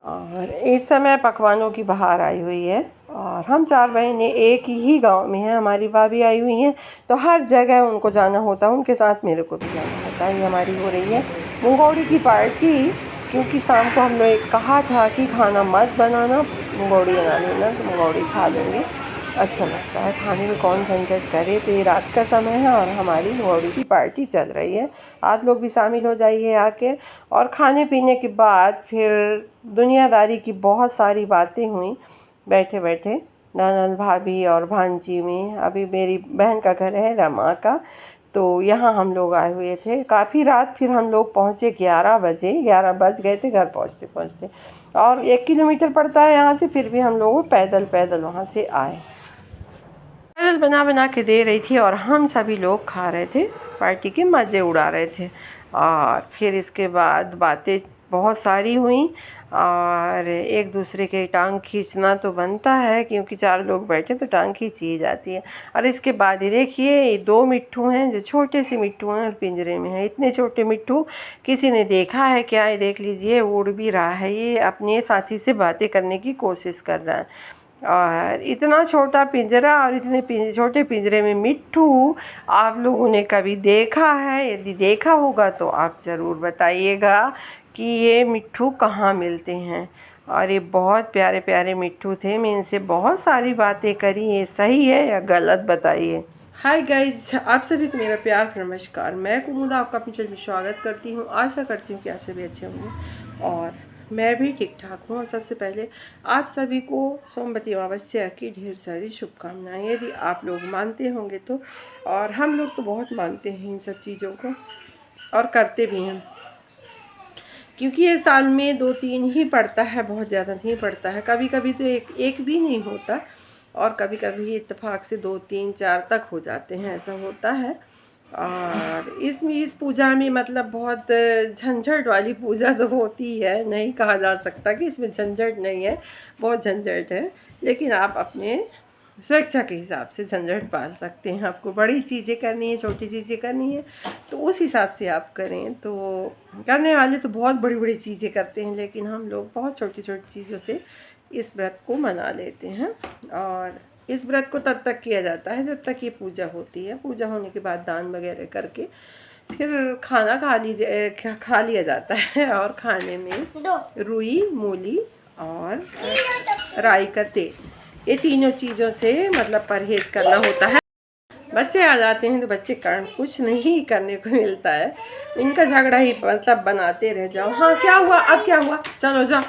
और इस समय पकवानों की बहार आई हुई है और हम 4 बहनें एक ही गांव में हैं। हमारी भाभी आई हुई हैं तो हर जगह उनको जाना होता है, उनके साथ मेरे को भी जाना होता है। ये हमारी हो रही है मुंगौड़ी की पार्टी, क्योंकि शाम को हमने कहा था कि खाना मत बनाना, मुंगौड़ी बना लेना, तो मुंगौड़ी खा लेंगे। अच्छा लगता है खाने में, कौन झंझट करे। तो ये रात का समय है और हमारी मुंगौड़ी की पार्टी चल रही है। आप लोग भी शामिल हो जाइए आके। और खाने पीने के बाद फिर दुनियादारी की बहुत सारी बातें हुई बैठे बैठे, ननद भाभी और भांजी में। अभी मेरी बहन का घर है रमा का, तो यहाँ हम लोग आए हुए थे। काफ़ी रात फिर हम लोग पहुँचे 11 बजे, 11 बज गए थे घर पहुँचते पहुँचते। और 1 किलोमीटर पड़ता है यहाँ से, फिर भी हम लोग पैदल पैदल वहाँ से आए। पैदल बना बना के दे रही थी और हम सभी लोग खा रहे थे, पार्टी के मज़े उड़ा रहे थे। और फिर इसके बाद बातें बहुत सारी हुई और एक दूसरे के टांग खींचना तो बनता है, क्योंकि 4 लोग बैठे तो टांग खींची ही जाती है। और इसके बाद ये देखिए, ये 2 मिट्ठू हैं जो छोटे से मिट्ठू हैं और पिंजरे में हैं। इतने छोटे मिट्ठू किसी ने देखा है क्या? ये देख लीजिए, उड़ भी रहा है, ये अपने साथी से बातें करने की कोशिश कर रहा है। और इतना छोटा पिंजरा और इतने छोटे पिंजरे में मिट्ठू आप लोगों ने कभी देखा है? यदि देखा होगा तो आप ज़रूर बताइएगा कि ये मिट्ठू कहाँ मिलते हैं। और ये बहुत प्यारे प्यारे मिट्ठू थे। मैं इनसे बहुत सारी बातें करी, ये सही है या गलत बताइए। हाय गाइज, आप सभी को मेरा प्यार नमस्कार। मैं कुमुदा आपका अपने चैनल में स्वागत करती हूँ। आशा करती हूँ कि आप सभी अच्छे होंगे और मैं भी ठीक ठाक हूँ। और सबसे पहले आप सभी को सोमवती अमावस्या की ढेर सारी शुभकामनाएं, यदि आप लोग मानते होंगे तो। और हम लोग तो बहुत मानते हैं इन सब चीज़ों को और करते भी हैं, क्योंकि ये साल में 2-3 ही पड़ता है, बहुत ज़्यादा नहीं पड़ता है। कभी कभी तो एक भी नहीं होता और कभी कभी इत्तेफाक से 2-3-4 तक हो जाते हैं, ऐसा होता है। और इस पूजा में मतलब बहुत झंझट वाली पूजा तो होती है, नहीं कहा जा सकता कि इसमें झंझट नहीं है, बहुत झंझट है। लेकिन आप अपने स्वेच्छा के हिसाब से झंझट पाल सकते हैं। आपको बड़ी चीज़ें करनी है, छोटी चीज़ें करनी है, तो उस हिसाब से आप करें। तो करने वाले तो बहुत बड़ी बड़ी चीज़ें करते हैं, लेकिन हम लोग बहुत छोटी छोटी चीज़ों से इस व्रत को मना लेते हैं। और इस व्रत को तब तक किया जाता है जब तक ये पूजा होती है। पूजा होने के बाद दान वगैरह करके फिर खाना खा लिया जाता है। और खाने में रुई, मूली और राई का तेल, ये तीनों चीज़ों से मतलब परहेज करना होता है। बच्चे आ जाते हैं तो बच्चे कारण कुछ नहीं करने को मिलता है, इनका झगड़ा ही मतलब बनाते रह जाओ। हाँ क्या हुआ, अब क्या हुआ, चलो जाओ।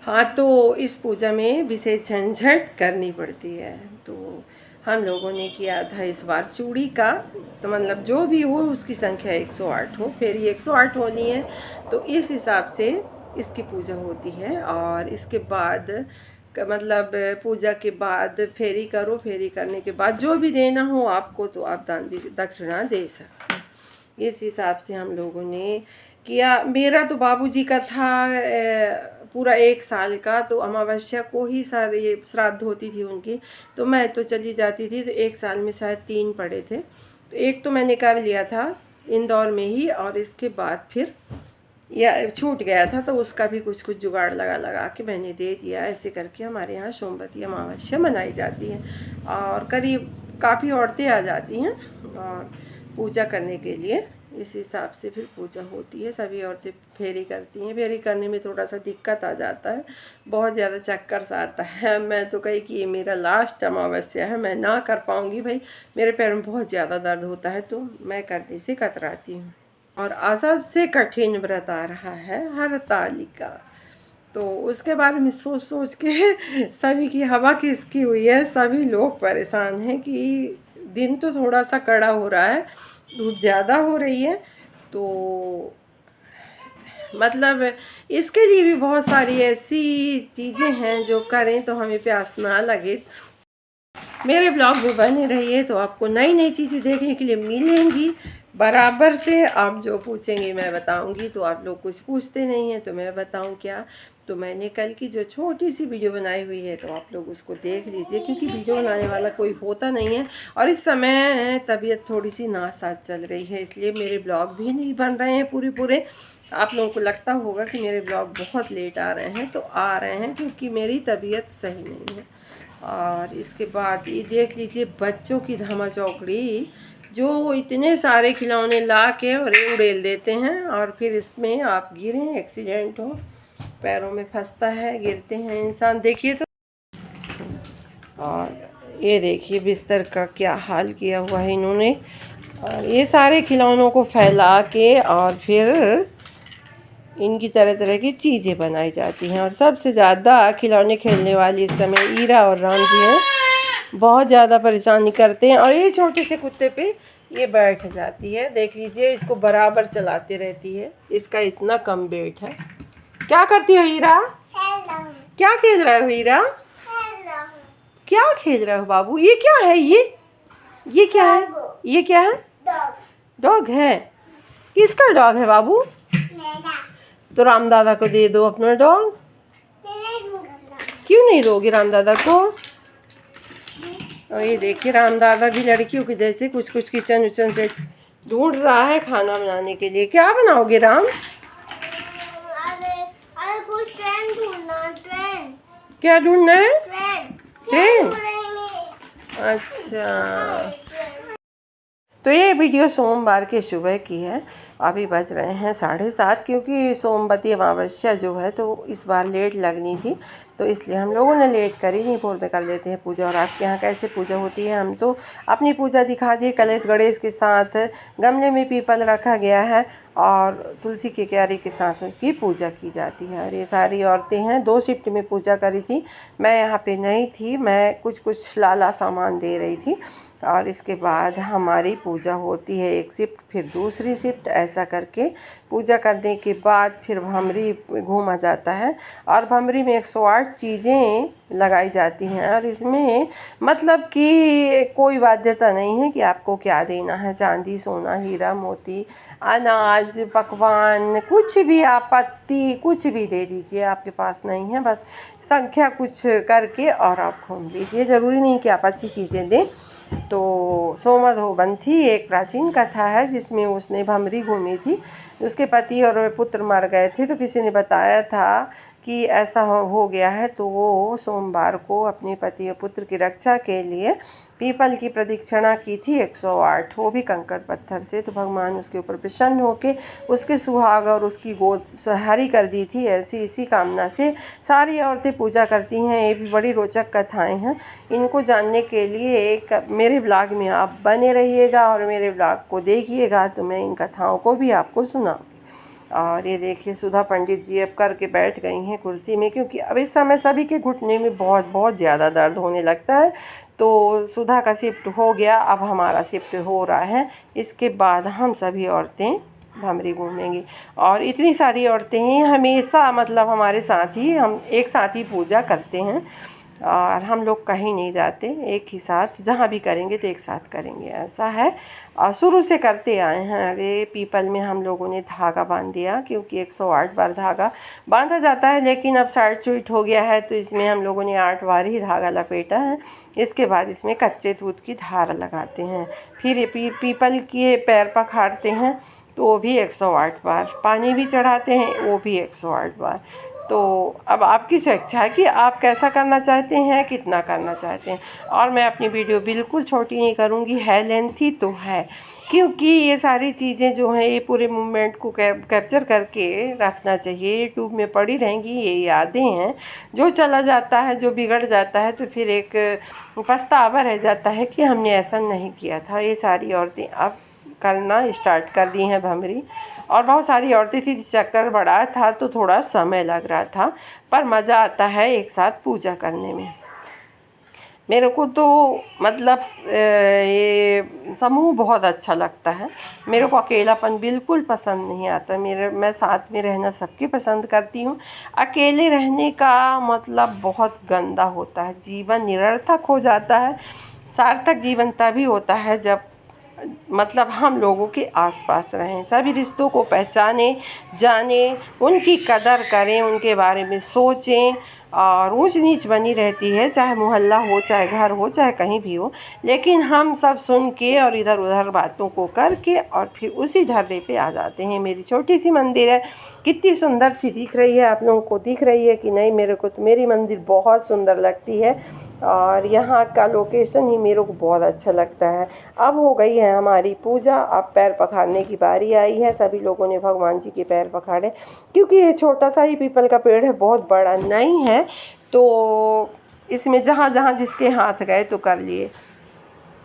हाँ, तो इस पूजा में विशेष झंझट करनी पड़ती है। तो हम लोगों ने किया था इस बार चूड़ी का, तो मतलब जो भी हो उसकी संख्या 108 हो, फिर ये 108 होनी है, तो इस हिसाब से इसकी पूजा होती है। और इसके बाद मतलब पूजा के बाद फेरी करो, फेरी करने के बाद जो भी देना हो आपको तो आप दान दक्षिणा दे सकते हैं। इस हिसाब से हम लोगों ने किया। मेरा तो बाबूजी का था पूरा 1 साल का, तो अमावस्या को ही सारे ये श्राद्ध होती थी उनकी, तो मैं तो चली जाती थी। तो 1 साल में शायद 3 पड़े थे, तो एक तो मैंने कर लिया था इंदौर में ही, और इसके बाद फिर या छूट गया था, तो उसका भी कुछ कुछ जुगाड़ लगा लगा के मैंने दे दिया। ऐसे करके हमारे यहाँ सोमवती अमावस्या मनाई जाती है और करीब काफ़ी औरतें आ जाती हैं और पूजा करने के लिए। इस हिसाब से फिर पूजा होती है, सभी औरतें फेरी करती हैं। फेरी करने में थोड़ा सा दिक्कत आ जाता है, बहुत ज़्यादा चक्कर सा आता है। मैं तो कही कि ये मेरा लास्ट अमावस्या है, मैं ना कर पाऊँगी भाई, मेरे पैर में बहुत ज़्यादा दर्द होता है, तो मैं करने से कतराती हूँ। और सबसे कठिन व्रत आ रहा है हरतालिका, तो उसके बारे में सोच सोच के सभी की हवा खिसकी हुई है। सभी लोग परेशान हैं कि दिन तो थोड़ा सा कड़ा हो रहा है, धूप ज़्यादा हो रही है, तो मतलब इसके लिए भी बहुत सारी ऐसी चीज़ें हैं जो करें तो हमें प्यास ना लगे। मेरे ब्लॉग में बने रहिए तो आपको नई नई चीज़ें देखने के लिए मिलेंगी बराबर से। आप जो पूछेंगे मैं बताऊंगी, तो आप लोग कुछ पूछते नहीं हैं तो मैं बताऊं क्या। तो मैंने कल की जो छोटी सी वीडियो बनाई हुई है तो आप लोग उसको देख लीजिए, क्योंकि वीडियो बनाने वाला कोई होता नहीं है और इस समय तबीयत थोड़ी सी नासाज चल रही है, इसलिए मेरे ब्लॉग भी नहीं बन रहे हैं पूरे। आप लोगों को लगता होगा कि मेरे ब्लॉग बहुत लेट आ रहे हैं, तो आ रहे हैं क्योंकि मेरी तबीयत सही नहीं है। और इसके बाद ये देख लीजिए बच्चों की धमा चौकड़ी, जो इतने सारे खिलौने ला के और ये उड़ेल देते हैं और फिर इसमें आप गिरें, एक्सीडेंट हो, पैरों में फंसता है, गिरते हैं इंसान। देखिए तो, और ये देखिए बिस्तर का क्या हाल किया हुआ है इन्होंने। और ये सारे खिलौनों को फैला के और फिर इनकी तरह तरह की चीज़ें बनाई जाती हैं। और सबसे ज़्यादा खिलौने खेलने वाली इस समय ईरा और राम जी हैं, बहुत ज़्यादा परेशानी करते हैं। और ये छोटे से कुत्ते पे ये बैठ जाती है, देख लीजिए, इसको बराबर चलाते रहती है, इसका इतना कम वेट है। क्या करती हो हीरा? क्या खेल रहे हो हीरा? क्या खेल रहे हो बाबू? ये क्या है? ये क्या है? ये क्या है? डॉग है। किसका डॉग है बाबू? तो राम दादा को दे दो अपना डॉग। क्यों नहीं दोगे राम दादा को? और ये देखिए राम दादा भी लड़कियों के जैसे कुछ कुछ किचन उचन से ढूंढ रहा है खाना बनाने के लिए। क्या बनाओगे राम? अरे कुछ ट्रेन ढूंढना। ट्रेन क्या ढूंढना है? ट्रेन। अच्छा, तो ये वीडियो सोमवार के सुबह की है। अभी बज रहे हैं 7:30, क्योंकि सोमवती अमावस्या जो है तो इस बार लेट लगनी थी, तो इसलिए हम लोगों ने लेट करी, नहीं भोर में कर लेते हैं पूजा। और आपके यहाँ कैसे पूजा होती है? हम तो अपनी पूजा दिखा दिए। कलश गणेश के साथ गमले में पीपल रखा गया है और तुलसी की क्यारी के साथ उसकी पूजा की जाती है। और ये सारी औरतें हैं, 2 शिफ्ट में पूजा करी थी। मैं यहाँ पे नहीं थी, मैं कुछ लाला सामान दे रही थी। और इसके बाद हमारी पूजा होती है 1 शिफ्ट, फिर दूसरी शिफ्ट, ऐसा करके पूजा करने के बाद फिर भमरी घूमा जाता है। और भमरी में 108 चीज़ें लगाई जाती हैं। और इसमें मतलब कि कोई बाध्यता नहीं है कि आपको क्या देना है, चांदी, सोना, हीरा, मोती, अनाज, पकवान, कुछ भी, आप पत्ती कुछ भी दे दीजिए, आपके पास नहीं है, बस संख्या कुछ करके और आप घूम लीजिए। ज़रूरी नहीं कि आप अच्छी चीज़ें दें। तो सोमधोबंथी एक प्राचीन कथा है जिसमें उसने भमरी घूमी थी, उसके पति और पुत्र मर गए थे, तो किसी ने बताया था कि ऐसा हो गया है, तो वो सोमवार को अपने पति और पुत्र की रक्षा के लिए पीपल की प्रदक्षिणा की थी 108, वो भी कंकड़ पत्थर से। तो भगवान उसके ऊपर प्रसन्न होके उसके सुहाग और उसकी गोद हरी कर दी थी। ऐसी इसी कामना से सारी औरतें पूजा करती हैं। ये भी बड़ी रोचक कथाएं हैं, इनको जानने के लिए एक मेरे ब्लॉग में आप बने रहिएगा और मेरे ब्लॉग को देखिएगा, तो मैं इन कथाओं को भी आपको सुनाऊंगी। और ये देखिए सुधा पंडित जी अब करके बैठ गई हैं कुर्सी में, क्योंकि अब इस समय सभी के घुटने में बहुत ज़्यादा दर्द होने लगता है। तो सुधा का शिफ्ट हो गया, अब हमारा शिफ्ट हो रहा है। इसके बाद हम सभी औरतें भमरी घूमेंगी। और इतनी सारी औरतें हैं हमेशा, मतलब हमारे साथ ही, हम एक साथ ही पूजा करते हैं और हम लोग कहीं नहीं जाते, एक ही साथ जहाँ भी करेंगे तो एक साथ करेंगे, ऐसा है। और शुरू से करते आए हैं। अरे पीपल में हम लोगों ने धागा बांध दिया, क्योंकि 108 बार धागा बांधा जाता है, लेकिन अब साइड स्वीट हो गया है, तो इसमें हम लोगों ने 8 बार ही धागा लपेटा है। इसके बाद इसमें कच्चे दूध की धार लगाते हैं, फिर ये पीपल के पैर पखाड़ते हैं, तो वो भी 108 बार, पानी भी चढ़ाते हैं, वो भी 108 बार। तो अब आपकी स्वेच्छा है कि आप कैसा करना चाहते हैं, कितना करना चाहते हैं। और मैं अपनी वीडियो बिल्कुल छोटी नहीं करूँगी, है लेंथी तो है, क्योंकि ये सारी चीज़ें जो हैं ये पूरे मूवमेंट को कैप्चर करके रखना चाहिए। यूट्यूब में पड़ी रहेंगी ये यादें हैं, जो चला जाता है, जो बिगड़ जाता है, तो फिर एक पछतावा रह जाता है कि हमने ऐसा नहीं किया था। ये सारी औरतें अब करना स्टार्ट कर दी हैं भमरी, और बहुत सारी औरतें थी, चक्कर बड़ा था तो थोड़ा समय लग रहा था, पर मज़ा आता है एक साथ पूजा करने में। मेरे को तो मतलब ये समूह बहुत अच्छा लगता है, मेरे को अकेलापन बिल्कुल पसंद नहीं आता। मैं साथ में रहना सबके पसंद करती हूँ। अकेले रहने का मतलब बहुत गंदा होता है, जीवन निरर्थक हो जाता है। सार्थक जीवन तभी होता है जब मतलब हम लोगों के आसपास रहें, सभी रिश्तों को पहचानें, जानें, उनकी कदर करें, उनके बारे में सोचें। और ऊंच नीच बनी रहती है, चाहे मोहल्ला हो, चाहे घर हो, चाहे कहीं भी हो, लेकिन हम सब सुन के और इधर उधर बातों को करके और फिर उसी ढर्रे पे आ जाते हैं। मेरी छोटी सी मंदिर है, कितनी सुंदर सी दिख रही है, आप लोगों को दिख रही है कि नहीं? मेरे को तो मेरी मंदिर बहुत सुंदर लगती है और यहाँ का लोकेशन ही मेरे को बहुत अच्छा लगता है। अब हो गई है हमारी पूजा, अब पैर पखारने की बारी आई है। सभी लोगों ने भगवान जी के पैर पखारे, क्योंकि ये छोटा सा ही पीपल का पेड़ है, बहुत बड़ा नहीं है, तो इसमें जहाँ जहाँ जिसके हाथ गए तो कर लिए।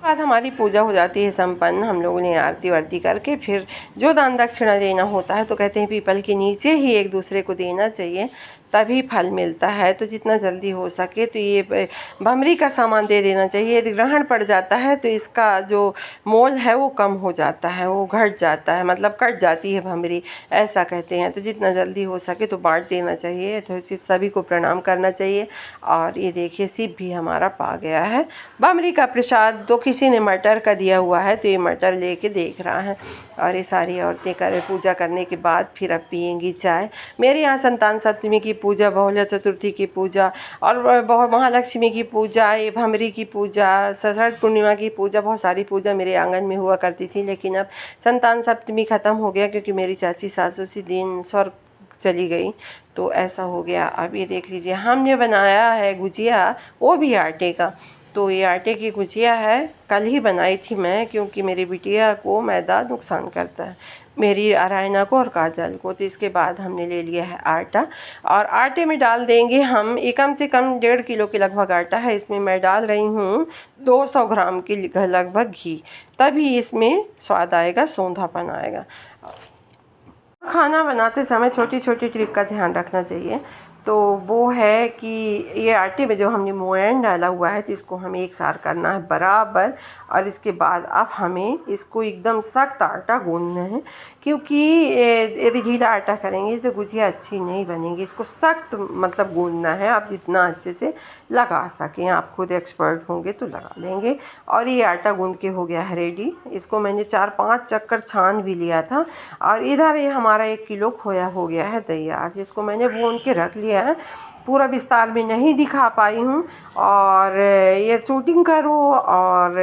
बाद हमारी पूजा हो जाती है संपन्न। हम लोगों ने आरती वारती करके फिर जो दान दक्षिणा देना होता है, तो कहते हैं पीपल के नीचे ही एक दूसरे को देना चाहिए, तभी फल मिलता है। तो जितना जल्दी हो सके तो ये भमरी का सामान दे देना चाहिए। यदि ग्रहण पड़ जाता है तो इसका जो मोल है वो कम हो जाता है, वो घट जाता है, मतलब कट जाती है भमरी, ऐसा कहते हैं। तो जितना जल्दी हो सके तो बांट देना चाहिए। तो सभी को प्रणाम करना चाहिए। और ये देखिए शिव भी हमारा पा गया है भमरी का प्रसाद। तो किसी ने मटर का दिया हुआ है, तो ये मटर लेके देख रहा है। और ये सारी औरतें करें पूजा करने के बाद फिर अब पियेंगी चाय। मेरे यहाँ संतान सप्तमी की पूजा, बहुल्य चतुर्थी की पूजा और महालक्ष्मी की पूजा, ये भमरी की पूजा, शरद पूर्णिमा की पूजा, बहुत सारी पूजा मेरे आंगन में हुआ करती थी। लेकिन अब संतान सप्तमी ख़त्म हो गया, क्योंकि मेरी चाची सासू उसी दिन स्वर्ग चली गई, तो ऐसा हो गया। अब ये देख लीजिए, हमने बनाया है गुजिया, वो भी आटे का। तो ये आटे की गुजिया है, कल ही बनाई थी मैं, क्योंकि मेरी बिटिया को मैदा नुकसान करता है, मेरी आरायना को और काजल को। तो इसके बाद हमने ले लिया है आटा, और आटे में डाल देंगे हम कम से कम 1.5 किलो के लगभग आटा है। इसमें मैं डाल रही हूँ 200 ग्राम के लगभग घी, तभी इसमें स्वाद आएगा, सौंधापन आएगा। खाना बनाते समय छोटी छोटी ट्रिक का ध्यान रखना चाहिए। तो वो है कि ये आटे में जो हमने मोयन डाला हुआ है, तो इसको हमें एक सार करना है बराबर। और इसके बाद अब हमें इसको एकदम सख्त आटा गूंदना है, क्योंकि यदि गीला आटा करेंगे तो गुजिया अच्छी नहीं बनेगी। इसको सख्त मतलब गूंदना है, आप जितना अच्छे से लगा सकें, आप खुद एक्सपर्ट होंगे तो लगा लेंगे। और ये आटा गूंद के हो गया है रेडी। इसको मैंने 4-5 चक्कर छान भी लिया था। और इधर ये हमारा 1 किलो खोया हो गया है तैयार, जिसको मैंने भून के रख लिया है। पूरा विस्तार में नहीं दिखा पाई हूँ, और ये शूटिंग करो और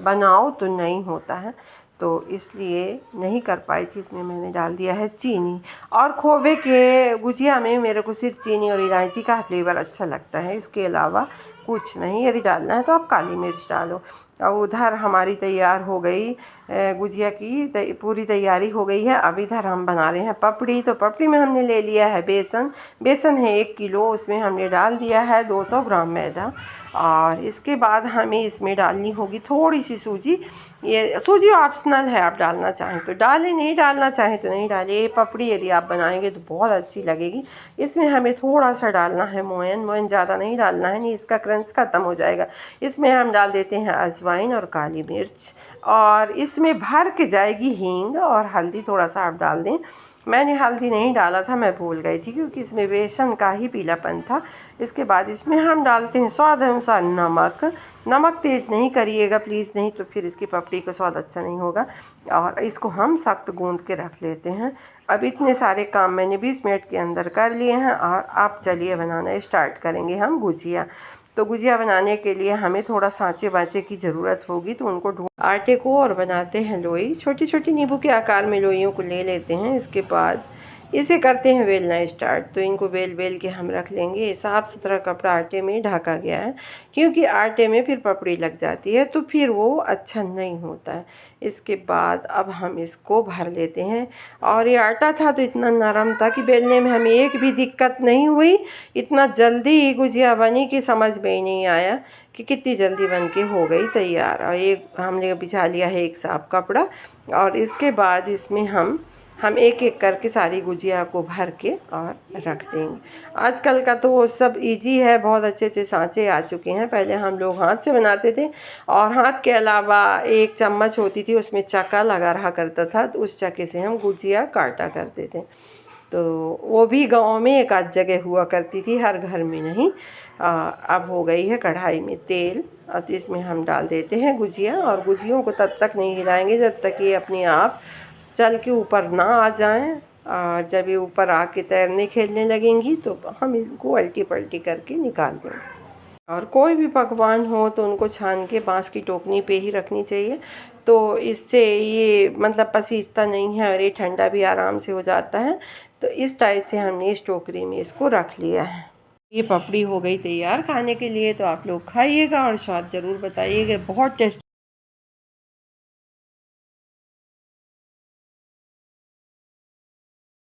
बनाओ तो नहीं होता है, तो इसलिए नहीं कर पाई थी। इसमें मैंने डाल दिया है चीनी, और खोवे के गुजिया में मेरे को सिर्फ चीनी और इलायची का फ्लेवर अच्छा लगता है, इसके अलावा कुछ नहीं। यदि डालना है तो आप काली मिर्च डालो। और उधर हमारी तैयार हो गई गुजिया की पूरी तैयारी हो गई है। अब इधर हम बना रहे हैं पपड़ी। तो पपड़ी में हमने ले लिया है बेसन। बेसन है 1 किलो, उसमें हमने डाल दिया है 200 ग्राम मैदा। और इसके बाद हमें इसमें डालनी होगी थोड़ी सी सूजी। ये सूजी ऑप्शनल है, आप डालना चाहें तो डालें, नहीं डालना चाहें तो नहीं डालें। ये पपड़ी यदि आप बनाएंगे तो बहुत अच्छी लगेगी। इसमें हमें थोड़ा सा डालना है मोयन ज़्यादा नहीं डालना है, नहीं इसका क्रंच ख़त्म हो जाएगा। इसमें हम डाल देते हैं अजवाइन और काली मिर्च, और इसमें भर के जाएगी हींग और हल्दी थोड़ा सा आप डाल दें। मैंने हल्दी नहीं डाला था, मैं भूल गई थी, क्योंकि इसमें बेसन का ही पीलापन था। इसके बाद इसमें हम डालते हैं स्वाद अनुसार नमक। नमक तेज़ नहीं करिएगा प्लीज़, नहीं तो फिर इसकी पपड़ी का स्वाद अच्छा नहीं होगा। और इसको हम सख्त गूंद के रख लेते हैं। अब इतने सारे काम मैंने 20 मिनट के अंदर कर लिए हैं, और आप चलिए बनाना स्टार्ट करेंगे हम गुजिया। तो गुजिया बनाने के लिए हमें थोड़ा सांचे बाँचे की ज़रूरत होगी, तो उनको ढूंढ आटे को और बनाते हैं लोई। छोटी छोटी नींबू के आकार में लोइयों को ले लेते हैं। इसके बाद इसे करते हैं बेलना स्टार्ट। तो इनको बेल के हम रख लेंगे। साफ़ सुथरा कपड़ा आटे में ढका गया है, क्योंकि आटे में फिर पपड़ी लग जाती है, तो फिर वो अच्छा नहीं होता है। इसके बाद अब हम इसको भर लेते हैं। और ये आटा था तो इतना नरम था कि बेलने में हमें एक भी दिक्कत नहीं हुई। इतना जल्दी गुजिया बनी कि समझ में ही नहीं आया कि कितनी जल्दी बन के हो गई तैयार। और एक हमने बिछा लिया है एक साफ कपड़ा, और इसके बाद इसमें हम एक एक करके सारी गुजिया को भर के और रख देंगे। आजकल का तो वो सब इजी है, बहुत अच्छे अच्छे सांचे आ चुके हैं। पहले हम लोग हाथ से बनाते थे, और हाथ के अलावा एक चम्मच होती थी, उसमें चक्का लगा रहा करता था, तो उस चक्के से हम गुजिया काटा करते थे। तो वो भी गांव में एक आध जगह हुआ करती थी, हर घर में नहीं। अब हो गई है कढ़ाई में तेल, और तो इसमें हम डाल देते हैं गुजिया, और गुजियों को तब तक नहीं हिलाएंगे जब तक ये अपने आप चल के ऊपर ना आ जाएं। और जब ये ऊपर आके तैरने खेलने लगेंगी तो हम इसको उल्टी पलटी करके निकाल देंगे। और कोई भी पकवान हो तो उनको छान के बांस की टोकनी पे ही रखनी चाहिए, तो इससे ये मतलब पसीजता नहीं है और ये ठंडा भी आराम से हो जाता है। तो इस टाइप से हमने इस टोकरी में इसको रख लिया है। ये पपड़ी हो गई तैयार खाने के लिए, तो आप लोग खाइएगा और स्वाद ज़रूर बताइएगा, बहुत टेस्टी